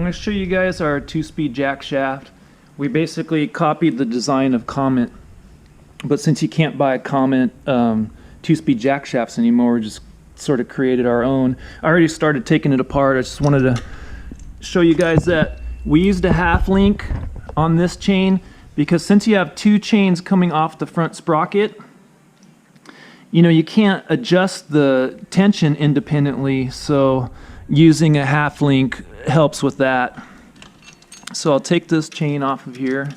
I'm going to show you guys our 2-speed jack shaft. We basically copied the design of Comet, but since you can't buy Comet 2-speed jack shafts anymore, we just sort of created our own. I already started taking it apart. I just wanted to show you guys that we used a half link on this chain because since you have 2 chains coming off the front sprocket, you know, you can't adjust the tension independently, so using a half link helps with that. So I'll take this chain off of here,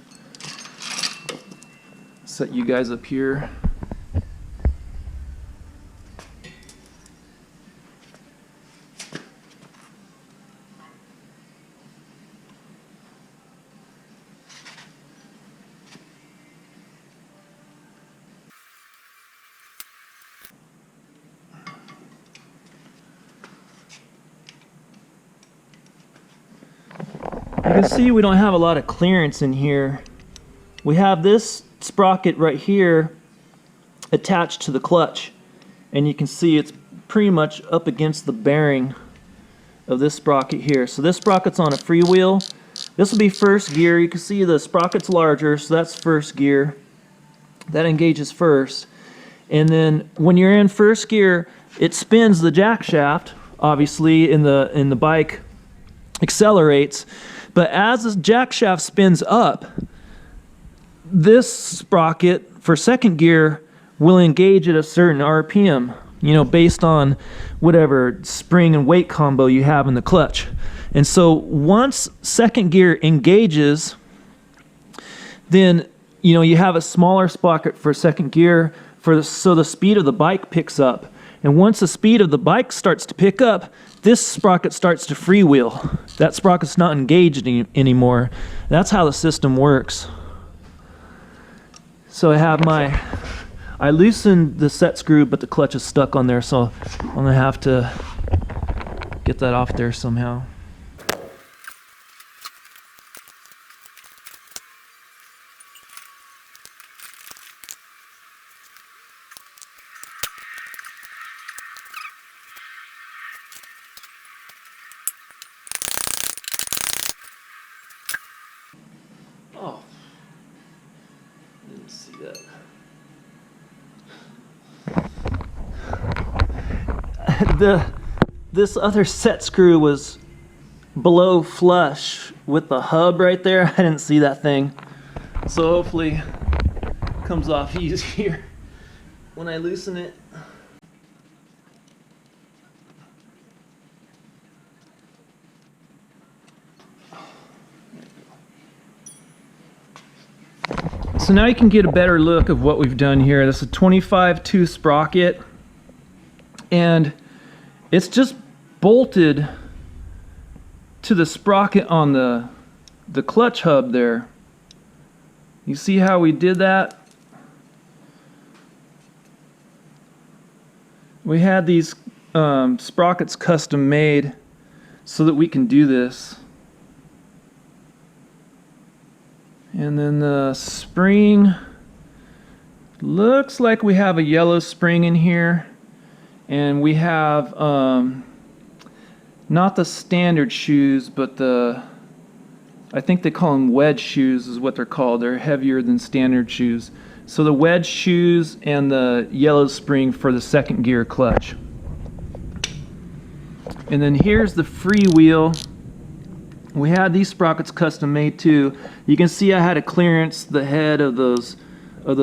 set you guys up here. You can see we don't have a lot of clearance in here. We have this sprocket right here attached to the clutch, and you can see it's pretty much up against the bearing of this sprocket here. So this sprocket's on a freewheel. This will be first gear. You can see the sprocket's larger, so that's first gear. That engages first. And then when you're in first gear, it spins the jack shaft, obviously, in the bike accelerates. But as the jack shaft spins up, this sprocket for second gear will engage at a certain RPM, you know, based on whatever spring and weight combo you have in the clutch. And so once second gear engages, then, you know, you have a smaller sprocket for second gear so the speed of the bike picks up. And once the speed of the bike starts to pick up, this sprocket starts to freewheel. That sprocket's not engaged anymore. That's how the system works. So I loosened the set screw, but the clutch is stuck on there, so I'm gonna have to get that off there somehow. Oh, didn't see that. This other set screw was below flush with the hub right there. I didn't see that thing. So hopefully it comes off easier when I loosen it. So now you can get a better look of what we've done here. This is a 25-2 sprocket, and it's just bolted to the sprocket on the clutch hub there. You see how we did that? We had these sprockets custom made so that we can do this. And then the spring, looks like we have a yellow spring in here, and we have not the standard shoes, but I think they call them wedge shoes is what they're called. They're heavier than standard shoes. So the wedge shoes and the yellow spring for the second gear clutch. And then here's the freewheel. We had these sprockets custom made too. You can see I had to clearance the head of those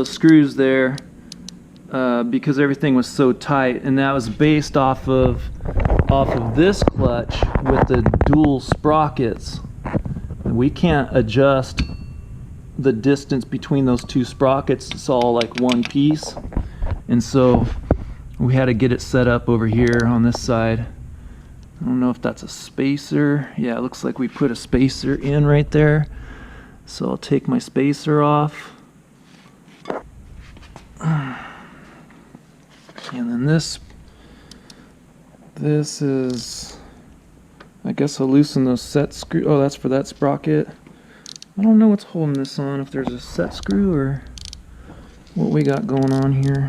screws there because everything was so tight, and that was based off of this clutch with the dual sprockets. We can't adjust the distance between those 2 sprockets. It's all like one piece, and so we had to get it set up over here on this side. I don't know if that's a spacer. Yeah, it looks like we put a spacer in right there. So I'll take my spacer off. And then this is, I guess I'll loosen those set screws. Oh, that's for that sprocket. I don't know what's holding this on, if there's a set screw or what we got going on here.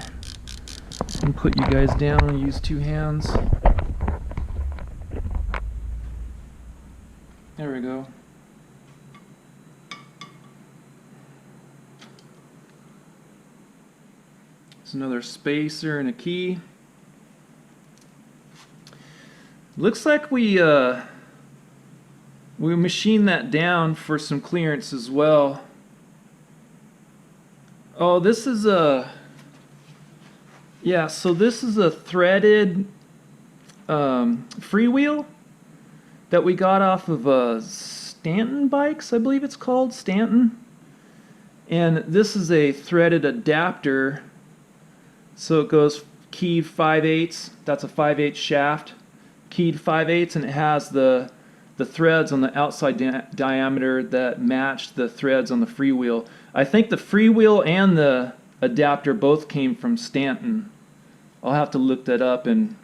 And put you guys down and use 2 hands. There we go. It's another spacer and a key. Looks like we machined that down for some clearance as well. Oh, this is a, yeah, so this is a threaded freewheel that we got off of Stanton Bikes, I believe it's called, Stanton. And this is a threaded adapter, so it goes keyed 5/8, that's a 5/8 shaft, keyed 5/8, and it has the threads on the outside diameter that match the threads on the freewheel. I think the freewheel and the adapter both came from Stanton. I'll have to look that up and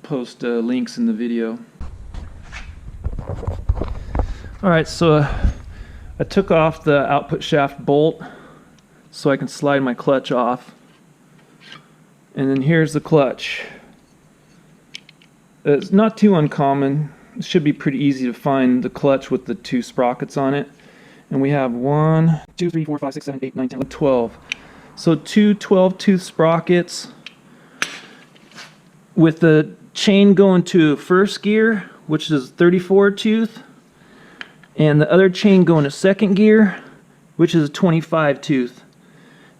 post links in the video. Alright, so I took off the output shaft bolt so I can slide my clutch off. And then here's the clutch. It's not too uncommon. It should be pretty easy to find the clutch with the 2 sprockets on it. And we have 1, 2, 3, 4, 5, 6, 7, 8, 9, 10, 12. So 2 12-tooth sprockets with the chain going to first gear, which is 34-tooth, and the other chain going to second gear, which is a 25-tooth.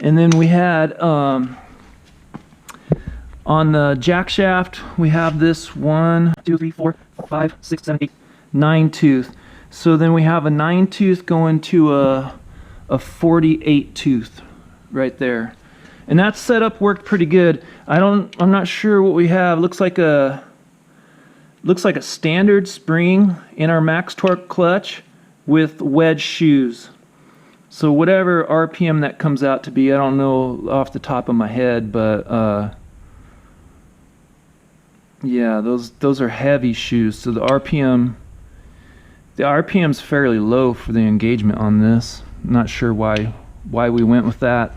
And then we had on the jack shaft, we have this 1, 2, 3, 4, 5, 6, 7, 8, 9-tooth. So then we have a 9-tooth going to a 48-tooth right there. And that setup worked pretty good. I'm not sure what we have. Looks like a standard spring in our max torque clutch with wedge shoes. So whatever RPM that comes out to be, I don't know off the top of my head, but yeah, those are heavy shoes. So the RPM's fairly low for the engagement on this. I'm not sure why we went with that.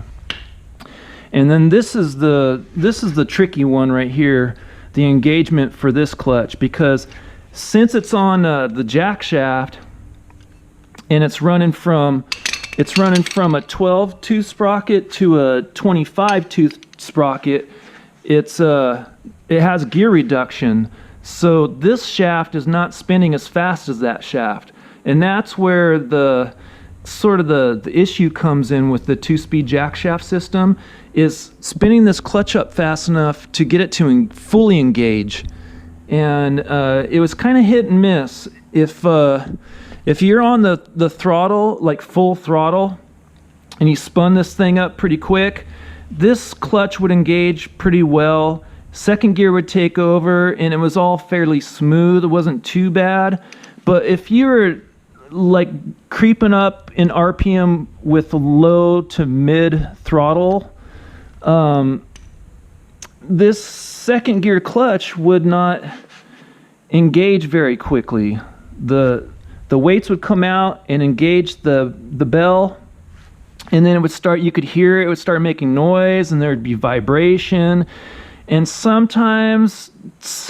And then this is the tricky one right here, the engagement for this clutch, because since it's on the jack shaft and it's running from a 12-tooth sprocket to a 25-tooth sprocket, it has gear reduction. So this shaft is not spinning as fast as that shaft. And that's where the issue comes in with the 2-speed jackshaft system, is spinning this clutch up fast enough to get it to fully engage. And it was kind of hit and miss. If you're on the throttle, like full throttle, and you spun this thing up pretty quick, this clutch would engage pretty well. Second gear would take over, and it was all fairly smooth. It wasn't too bad. But if you're like creeping up in RPM with low to mid throttle, this second gear clutch would not engage very quickly. The weights would come out and engage the bell, and then it would start, you could hear it would start making noise, and there would be vibration. And sometimes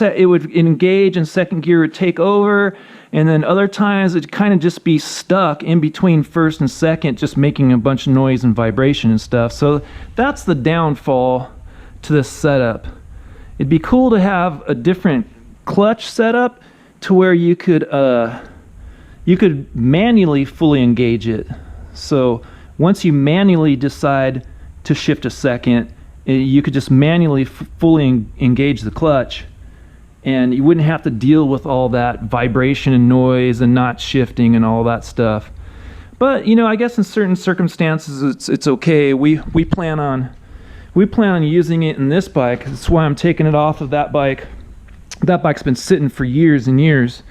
it would engage and second gear would take over, and then other times it'd kind of just be stuck in between first and second, just making a bunch of noise and vibration and stuff. So that's the downfall to this setup. It'd be cool to have a different clutch setup to where you could manually fully engage it. So once you manually decide to shift a second, you could just manually fully engage the clutch, and you wouldn't have to deal with all that vibration and noise and not shifting and all that stuff. But you know, I guess in certain circumstances it's okay. We plan on using it in this bike. That's why I'm taking it off of that bike. That bike's been sitting for years and years,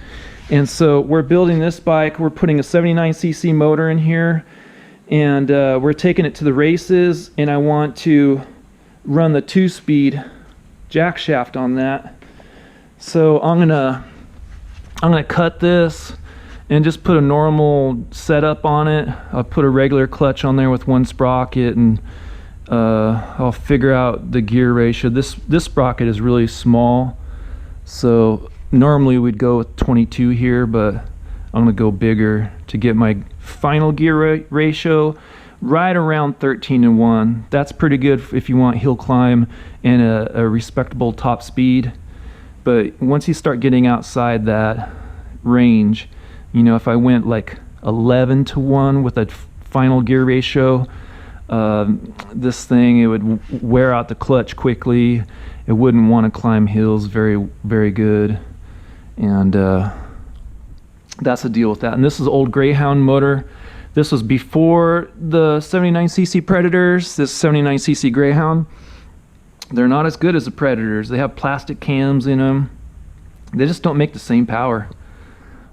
and so we're building this bike. We're putting a 79cc motor in here, and we're taking it to the races, and I want to run the 2-speed jack shaft on that. So I'm gonna cut this and just put a normal setup on it. I'll put a regular clutch on there with 1 sprocket, and I'll figure out the gear ratio. This sprocket is really small, so normally we'd go with 22 here, but I'm going to go bigger to get my final gear ratio right around 13:1. That's pretty good if you want hill climb and a respectable top speed. But once you start getting outside that range, you know, if I went like 11:1 with a final gear ratio, this thing, it would wear out the clutch quickly. It wouldn't want to climb hills very good, and that's the deal with that. And this is old Greyhound motor. This was before the 79cc Predators. This 79cc Greyhound, they're not as good as the Predators. They have plastic cams in them. They just don't make the same power.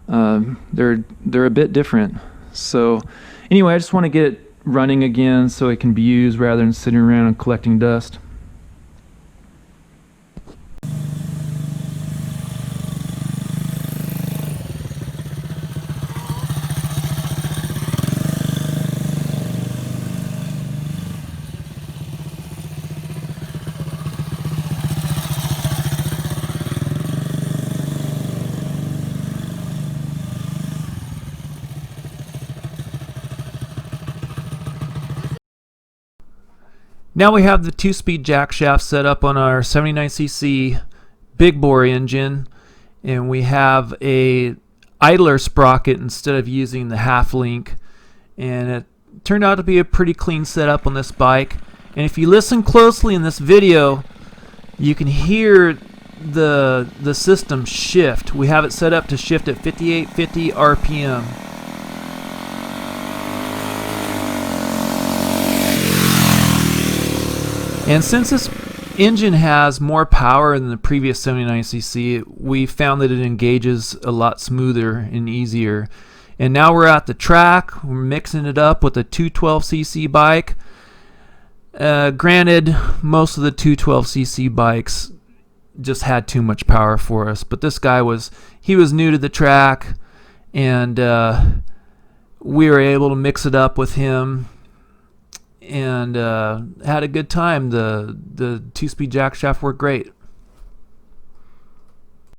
They're a bit different. So anyway, I just want to get it running again so it can be used rather than sitting around and collecting dust. Now we have the 2-speed jackshaft set up on our 79cc big bore engine, and we have a idler sprocket instead of using the half link, and it turned out to be a pretty clean setup on this bike. And if you listen closely in this video, you can hear the system shift. We have it set up to shift at 5850 RPM. And since this engine has more power than the previous 79cc, we found that it engages a lot smoother and easier. And now we're at the track, we're mixing it up with a 212cc bike. Granted, most of the 212cc bikes just had too much power for us, but this guy was new to the track, and we were able to mix it up with him and had a good time. The 2-speed jackshaft worked great.